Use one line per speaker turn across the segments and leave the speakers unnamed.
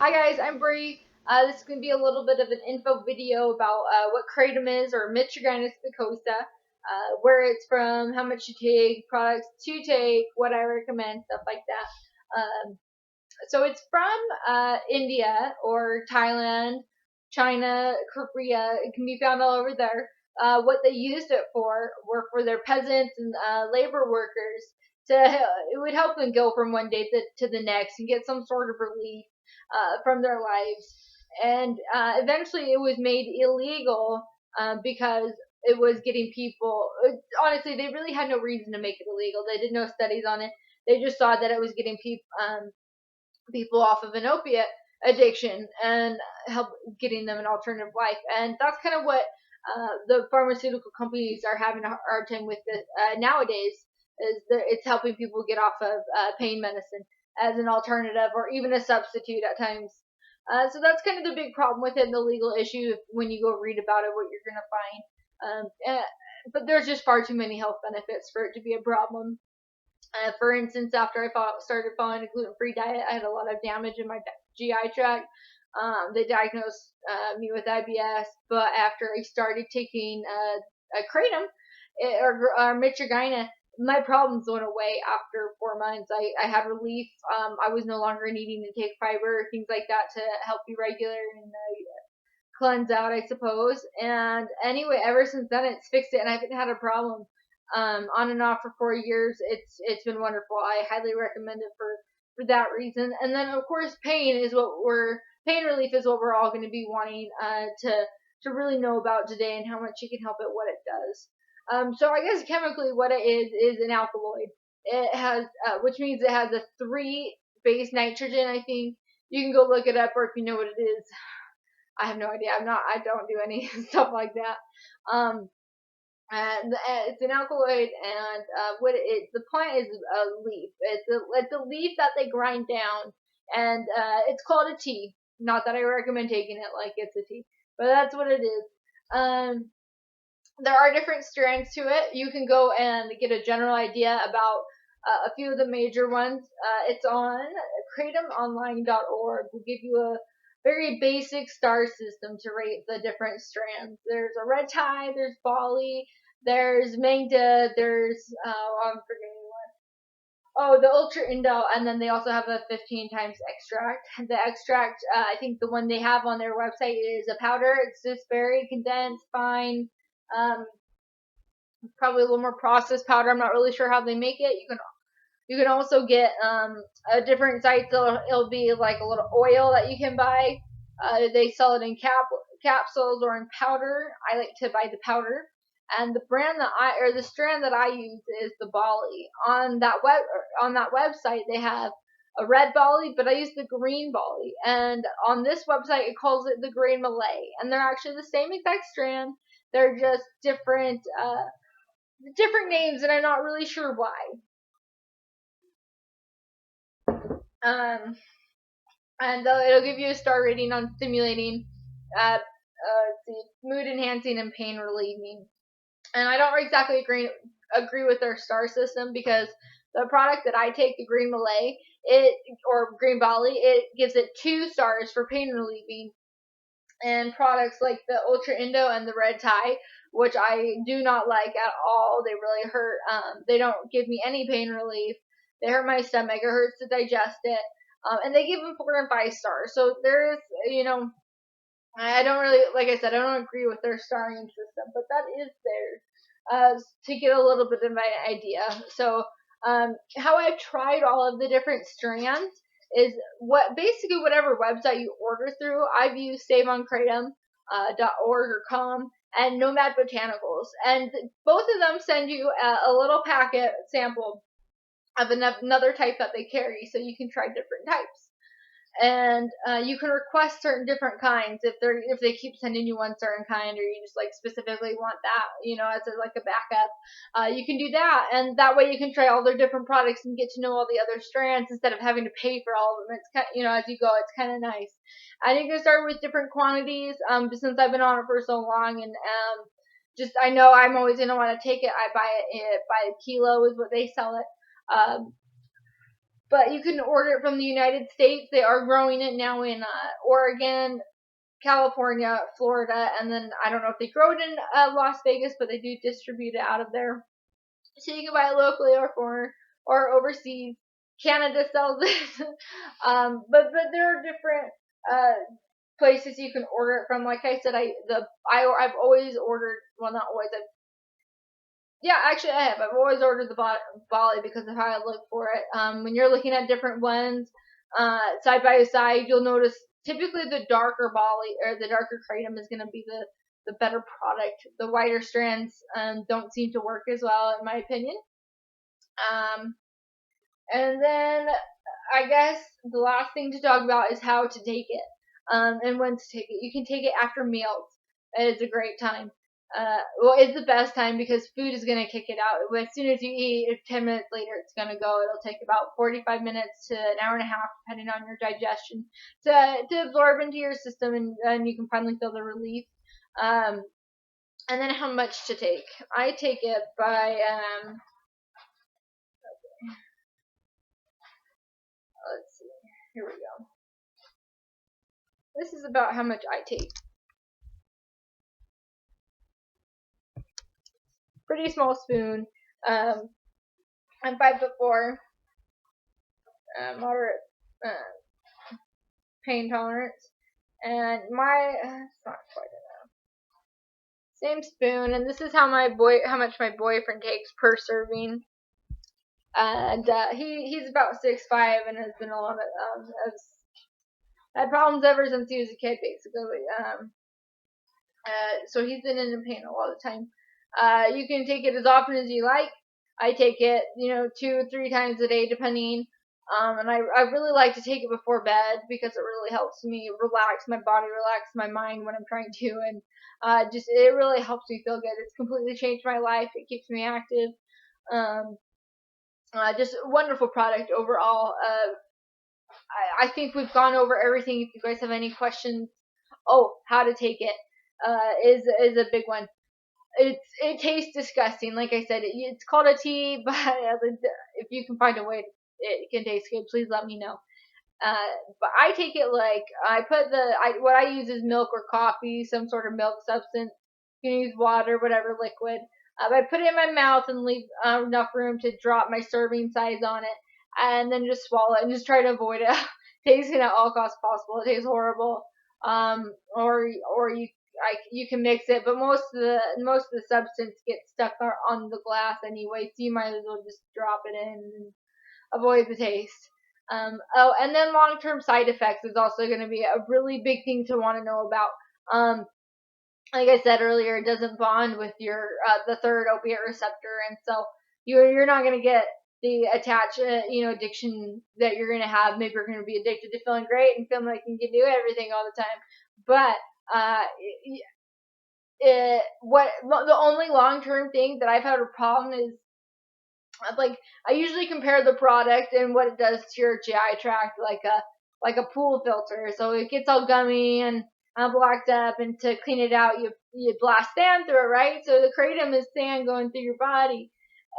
Hi guys, I'm Bree. This is going to be a little bit of an info video about what Kratom is, or Michiganus spicosa, where it's from, how much you take, products to take, what I recommend, stuff like that. So it's from India or Thailand, China, Korea. It can be found all over there. What they used it for were for their peasants and labor workers. It would help them go from one day to the next and get some sort of relief from their lives. And eventually, it was made illegal because it was getting people. Honestly, they really had no reason to make it illegal. They did no studies on it. They just saw that it was getting people off of an opiate addiction and help getting them an alternative life. And that's kind of what the pharmaceutical companies are having a hard time with this nowadays. Is that it's helping people get off of pain medicine as an alternative or even a substitute at times. So that's kind of the big problem with it, and the legal issue. When you go read about it, what you're going to find. But there's just far too many health benefits for it to be a problem. For instance, after I started following a gluten-free diet, I had a lot of damage in my GI tract. They diagnosed me with IBS, but after I started taking a kratom or mitragynine, my problems went away after 4 months. I had relief. I was no longer needing to take fiber, things like that, to help be regular and cleanse out, I suppose. And anyway, ever since then, it's fixed it, and I haven't had a problem. On and off for 4 years. It's been wonderful. I highly recommend it for that reason. And then of course, pain relief is what we're all going to be wanting to really know about today, and how much it can help it, what it does. So I guess chemically, what it is an alkaloid. It has, which means it has a 3 base nitrogen. I think you can go look it up, or if you know what it is, I have no idea. I don't do any stuff like that. Um, and it's an alkaloid, and the plant is a leaf. It's a leaf that they grind down, and it's called a tea. Not that I recommend taking it like it's a tea, but that's what it is. Um, there are different strands to it. You can go and get a general idea about a few of the major ones. It's on kratomonline.org. Will give you a very basic star system to rate the different strands. There's a red tie, there's Bali, there's Mangda, there's I'm forgetting one. Oh, the Ultra Indo, and then they also have a 15 times extract. The extract, I think the one they have on their website is a powder. It's just very condensed, fine. Um, Probably a little more processed powder. I'm not really sure how they make it. You can also get a different sites. It'll be like a little oil that you can buy. They sell it in capsules or in powder. I like to buy the powder. And the strand that I use is the Bali. On that website they have a red Bali, but I use the green Bali. And on this website it calls it the green Malay. And they're actually the same exact strand. They're just different names, and I'm not really sure why. Um, and it'll give you a star rating on stimulating, the mood enhancing, and pain relieving. And I don't exactly agree with their star system, because the product that I take, the Green Malay, or Green Bali, it gives it 2 stars for pain relieving. And products like the Ultra Indo and the Red Tie, which I do not like at all. They really hurt. They don't give me any pain relief. They hurt my stomach. It hurts to digest it. And they give them 4 and 5 stars. So there's, I don't really, like I said, I don't agree with their starring system, but that is theirs. To get a little bit of an idea. So, how I've tried all of the different strands is basically whatever website you order through. I've used SaveOnKratom.org or com, and Nomad Botanicals, and both of them send you a little packet sample of another type that they carry, so you can try different types. And you can request certain different kinds if they keep sending you one certain kind, or you just like specifically want that, as like a backup. You can do that, and that way you can try all their different products and get to know all the other strands instead of having to pay for all of them. It's as you go, it's kind of nice. And you can start with different quantities. Since I've been on it for so long, and just I know I'm always gonna want to take it. I buy it by the kilo is what they sell it. Um, but you can order it from the United States. They are growing it now in Oregon, California, Florida, and then I don't know if they grow it in Las Vegas, but they do distribute it out of there. So you can buy it locally or overseas. Canada sells it, but there are different places you can order it from. Like I said, I've always ordered. Well, not always. Yeah, actually, I have. I've always ordered the Bali because of how I look for it. When you're looking at different ones side by side, you'll notice typically the darker Bali or the darker kratom is going to be the better product. The whiter strands don't seem to work as well, in my opinion. And then I guess the last thing to talk about is how to take it and when to take it. You can take it after meals. It's a great time. Well, it's the best time because food is going to kick it out. As soon as you eat, 10 minutes later, it's going to go. It'll take about 45 minutes to an hour and a half, depending on your digestion, to absorb into your system, and you can finally feel the relief. And then how much to take. I take it by, let's see, here we go. This is about how much I take. Pretty small spoon. I'm 5'4", moderate pain tolerance, and it's not quite enough. Same spoon, and this is how much my boyfriend takes per serving. And he's about 6'5" and has been a lot of has had problems ever since he was a kid, basically. So he's been in pain a lot of the time. You can take it as often as you like. I take it, 2 or 3 times a day, depending. And I really like to take it before bed because it really helps me relax my body, relax my mind when I'm trying to, and it really helps me feel good. It's completely changed my life. It keeps me active. Just a wonderful product overall. I think we've gone over everything. If you guys have any questions, how to take it is a big one. It tastes disgusting. Like I said, it's called a tea, but if you can find a way it can taste good, please let me know. But I take it like what I use is milk or coffee, some sort of milk substance. You can use water, whatever liquid. I put it in my mouth and leave enough room to drop my serving size on it, and then just swallow it and just try to avoid it tasting at all costs possible. It tastes horrible. Or you can mix it, but most of the substance gets stuck on the glass anyway, so you might as well just drop it in and avoid the taste. And then long-term side effects is also going to be a really big thing to want to know about. Like I said earlier, it doesn't bond with your the third opiate receptor, and so you're not going to get the addiction that you're going to have. Maybe you're going to be addicted to feeling great and feeling like you can do everything all the time, but the only long-term thing that I've had a problem is, like, I usually compare the product and what it does to your GI tract like a pool filter. So it gets all gummy and blocked up, and to clean it out, you blast sand through it, right? So the kratom is sand going through your body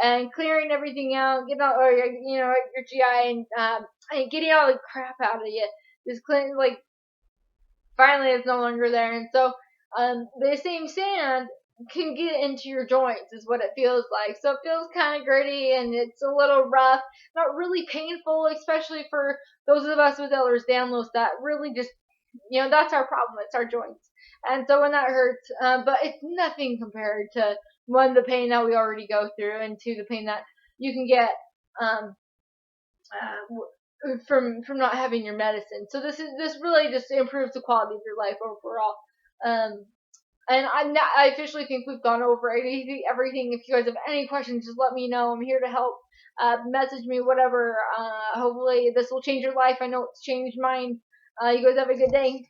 and clearing everything out, getting all, or your GI and getting all the crap out of you. Just clean, like, finally it's no longer there, and so the same sand can get into your joints is what it feels like. So it feels kind of gritty and it's a little rough, not really painful, especially for those of us with Ehlers Danlos that really just, that's our problem. It's our joints. And so when that hurts, but it's nothing compared to the pain that we already go through, and to the pain that you can get from not having your medicine. So this really just improves the quality of your life overall. And I officially think we've gone over everything. If you guys have any questions, just let me know. I'm here to help. Message me, whatever. Hopefully this will change your life. I know it's changed mine. You guys have a good day.